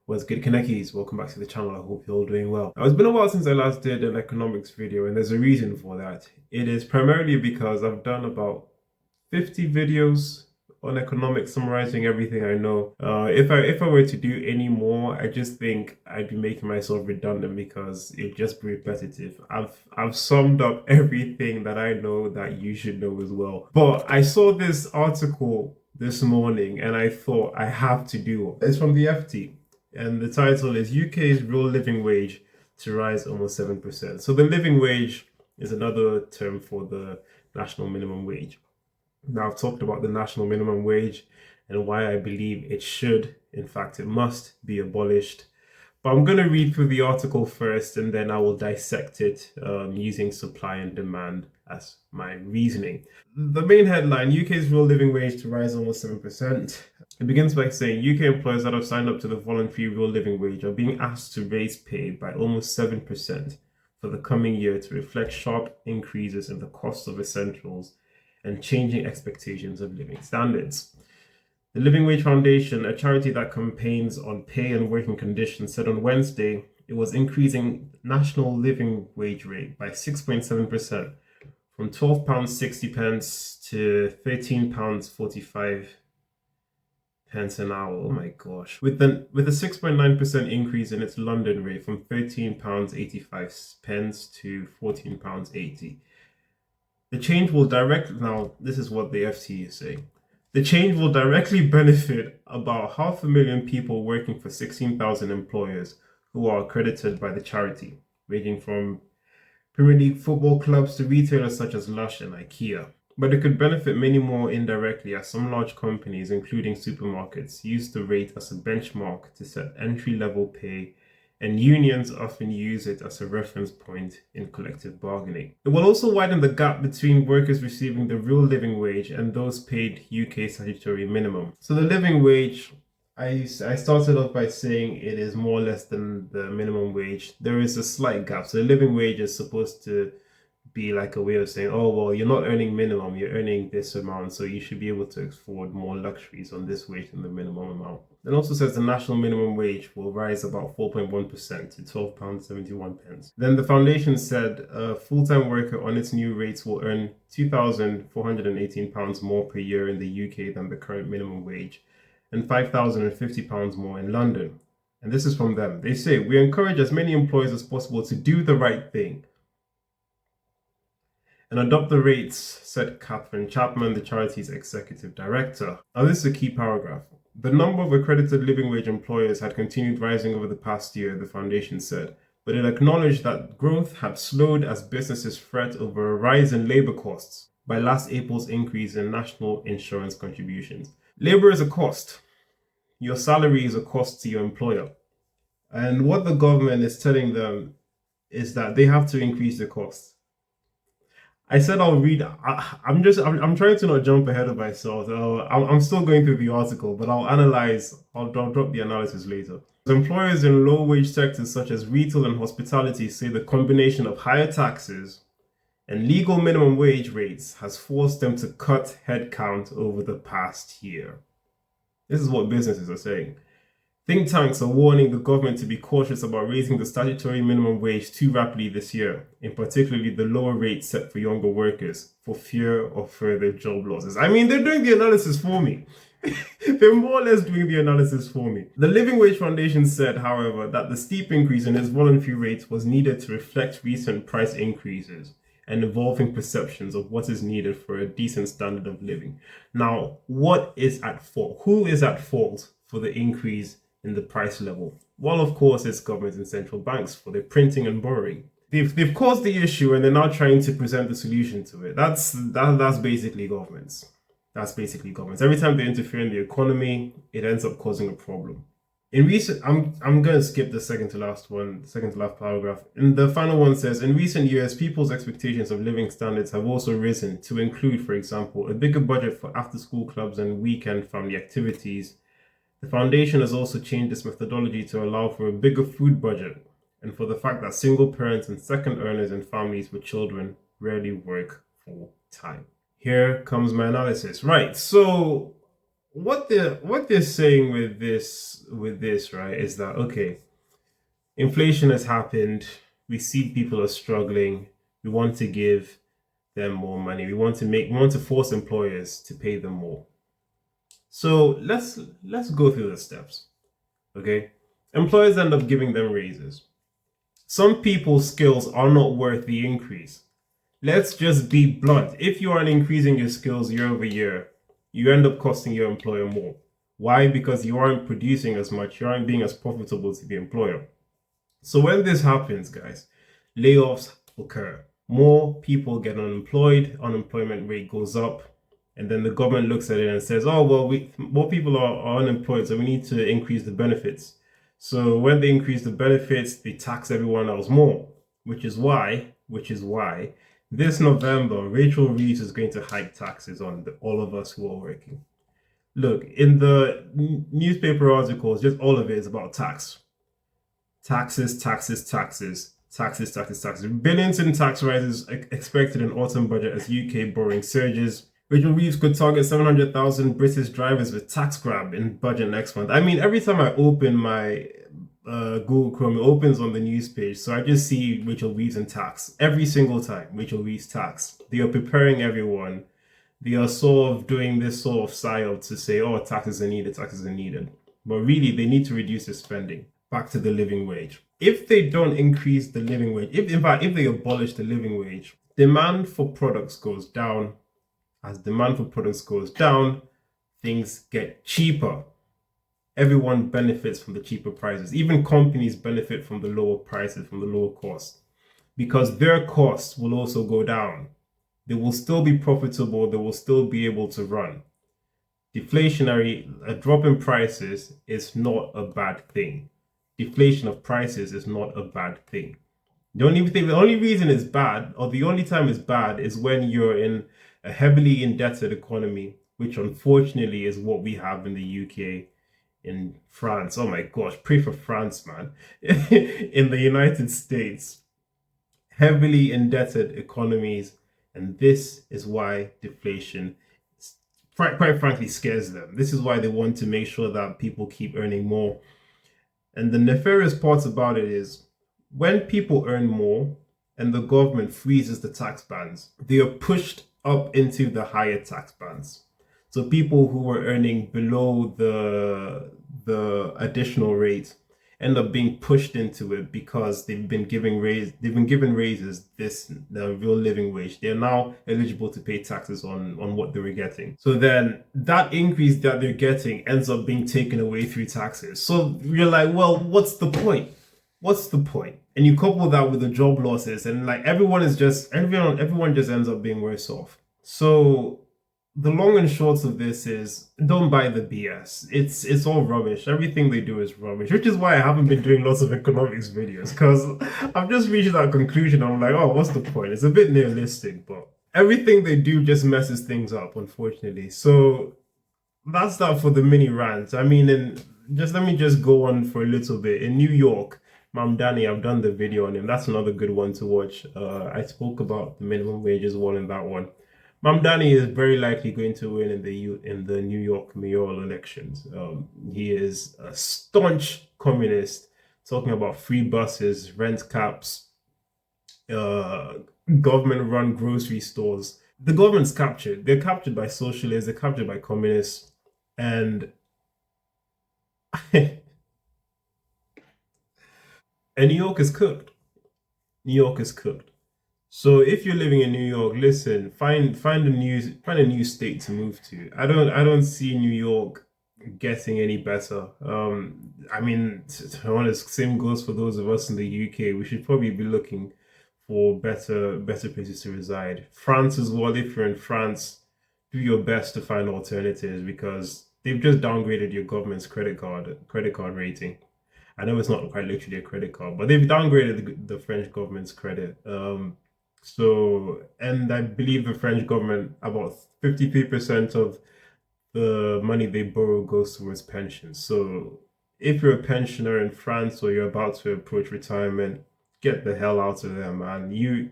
What's good, Kanekis? Welcome back to the channel. I hope you're all doing well. Now, it's been a while since I last did an economics video, and there's a reason for that. It is primarily because I've done about 50 videos on economics summarizing everything I know. If I were to do any more, I just think I'd be making myself redundant because it'd just be repetitive. I've summed up everything that I know that you should know as well. But I saw this article this morning and I thought I have to do it. It's from the FT. And the title is UK's Real Living Wage to Rise Almost 7%. So the living wage is another term for the national minimum wage. Now, I've talked about the national minimum wage and why I believe it should, in fact, it must be abolished. But I'm going to read through the article first and then I will dissect it using supply and demand as my reasoning. The main headline, UK's real living wage to rise almost 7%. It begins by saying UK employers that have signed up to the voluntary real living wage are being asked to raise pay by almost 7% for the coming year to reflect sharp increases in the cost of essentials and changing expectations of living standards. The Living Wage Foundation, a charity that campaigns on pay and working conditions, said on Wednesday it was increasing national living wage rate by 6.7% from £12.60 to £13.45 an hour. Oh my gosh. With a 6.9% increase in its London rate from £13.85 to £14.80. The change will now this is what the FT is saying. The change will directly benefit about 500,000 people working for 16,000 employers who are accredited by the charity, ranging from Premier League football clubs to retailers such as Lush and IKEA. But it could benefit many more indirectly as some large companies, including supermarkets, use the rate as a benchmark to set entry-level pay, and unions often use it as a reference point in collective bargaining. It will also widen the gap between workers receiving the real living wage and those paid UK statutory minimum. So the living wage, I started off by saying it is more or less than the minimum wage. There is a slight gap. So the living wage is supposed to be like a way of saying, oh, well, you're not earning minimum, you're earning this amount, so you should be able to afford more luxuries on this wage than the minimum amount. It also says the national minimum wage will rise about 4.1% to £12.71. Then the foundation said a full-time worker on its new rates will earn £2,418 more per year in the UK than the current minimum wage, and £5,050 more in London. And this is from them. They say, we encourage as many employers as possible to do the right thing and adopt the rates, said Catherine Chapman, the charity's executive director. Now, this is a key paragraph. The number of accredited living wage employers had continued rising over the past year, the foundation said, but it acknowledged that growth had slowed as businesses fret over a rise in labor costs by last April's increase in national insurance contributions. Labor is a cost. Your salary is a cost to your employer. And what the government is telling them is that they have to increase the costs. I said I'll read. I'm trying to not jump ahead of myself. I'm still going through the article, but I'll drop the analysis later. Employers in low-wage sectors such as retail and hospitality say the combination of higher taxes and legal minimum wage rates has forced them to cut headcount over the past year. This is what businesses are saying. Think tanks are warning the government to be cautious about raising the statutory minimum wage too rapidly this year, in particularly the lower rate set for younger workers, for fear of further job losses. I mean, they're doing the analysis for me. They're more or less doing the analysis for me. The Living Wage Foundation said, however, that the steep increase in its voluntary rates was needed to reflect recent price increases and evolving perceptions of what is needed for a decent standard of living. Now, what is at fault? Who is at fault for the increase in the price level? Well, of course, it's government and central banks for their printing and borrowing. They've caused the issue and they're now trying to present the solution to it. That's basically governments. That's basically governments. Every time they interfere in the economy, it ends up causing a problem. I'm going to skip the second to last paragraph. And the final one says, in recent years, people's expectations of living standards have also risen to include, for example, a bigger budget for after-school clubs and weekend family activities. The foundation has also changed its methodology to allow for a bigger food budget and for the fact that single parents and second earners and families with children rarely work full time. Here comes my analysis. Right, so what they're saying with this, right, is that okay, inflation has happened. We see people are struggling. We want to give them more money. We want to force employers to pay them more. So let's go through the steps. Okay. Employers end up giving them raises. Some people's skills are not worth the increase. Let's just be blunt. If you aren't increasing your skills year over year, you end up costing your employer more. Why? Because you aren't producing as much, you aren't being as profitable to the employer. So when this happens, guys, layoffs occur. More people get unemployed, unemployment rate goes up, and then the government looks at it and says, "Oh well, more people are unemployed, so we need to increase the benefits." So when they increase the benefits, they tax everyone else more, which is why this November, Rachel Reeves is going to hike taxes on all of us who are working. Look, in the newspaper articles, just all of it is about tax. Taxes, taxes, taxes, taxes, taxes, taxes. Billions in tax rises expected in autumn budget as UK borrowing surges. Rachel Reeves could target 700,000 British drivers with tax grab in budget next month. I mean, every time I open my Google Chrome, it opens on the news page. So I just see Rachel Reeves and tax. Every single time, Rachel Reeves tax. They are preparing everyone. They are sort of doing this sort of psyop to say, oh, taxes are needed, taxes are needed. But really, they need to reduce the spending back to the living wage. If they don't increase the living wage, if they abolish the living wage, demand for products goes down. As demand for products goes down, things get cheaper. Everyone benefits from the cheaper prices. Even companies benefit from the lower prices, from the lower cost, because their costs will also go down. They will still be profitable. They will still be able to run. A drop in prices is not a bad thing. Deflation of prices is not a bad thing. The only reason it's bad, or the only time it's bad, is when you're in a heavily indebted economy, which unfortunately is what we have in the UK, in France. Oh my gosh, pray for France, man. In the United States, heavily indebted economies, and this is why deflation, quite frankly, scares them. This is why they want to make sure that people keep earning more. And the nefarious part about it is when people earn more and the government freezes the tax bands, they are pushed up into the higher tax bands. So people who were earning below the additional rate end up being pushed into it because they've been given raises, the real living wage. They're now eligible to pay taxes on what they were getting. So then that increase that they're getting ends up being taken away through taxes. So you're like, well, what's the point? What's the point? And you couple that with the job losses, and like everyone just ends up being worse off. So the long and short of this is don't buy the BS. It's all rubbish. Everything they do is rubbish, which is why I haven't been doing lots of economics videos, because I've just reached that conclusion. I'm like, oh, what's the point? It's a bit nihilistic, but everything they do just messes things up, unfortunately. So that's that for the mini rant. I mean, let me just go on for a little bit. In New York, Mamdani, I've done the video on him. That's another good one to watch. I spoke about the minimum wage as well in that one. Mamdani is very likely going to win in the New York mayoral elections. He is a staunch communist, talking about free buses, rent caps, uh, government-run grocery stores. The government's captured. They're captured by socialists. They're captured by communists, and and New York is cooked. New York is cooked. So if you're living in New York, listen, find a new state to move to. I don't see New York getting any better. I mean, to be honest, same goes for those of us in the UK. We should probably be looking for better places to reside. France as well. If you're in France, do your best to find alternatives because they've just downgraded your government's credit card rating. I know it's not quite literally a credit card, but they've downgraded the French government's credit. And I believe the French government, about 53% of the money they borrow goes towards pensions. So if you're a pensioner in France or you're about to approach retirement, get the hell out of there, man. You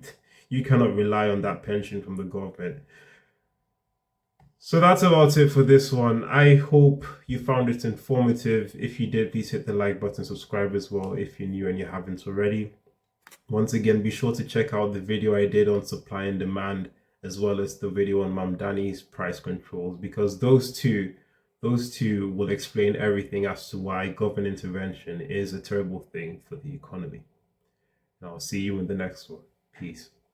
cannot rely on that pension from the government. So that's about it for this one. I hope you found it informative. If you did, please hit the like button, subscribe as well if you're new and you haven't already. Once again, be sure to check out the video I did on supply and demand, as well as the video on Mamdani's price controls, because those two will explain everything as to why government intervention is a terrible thing for the economy. And I'll see you in the next one. Peace.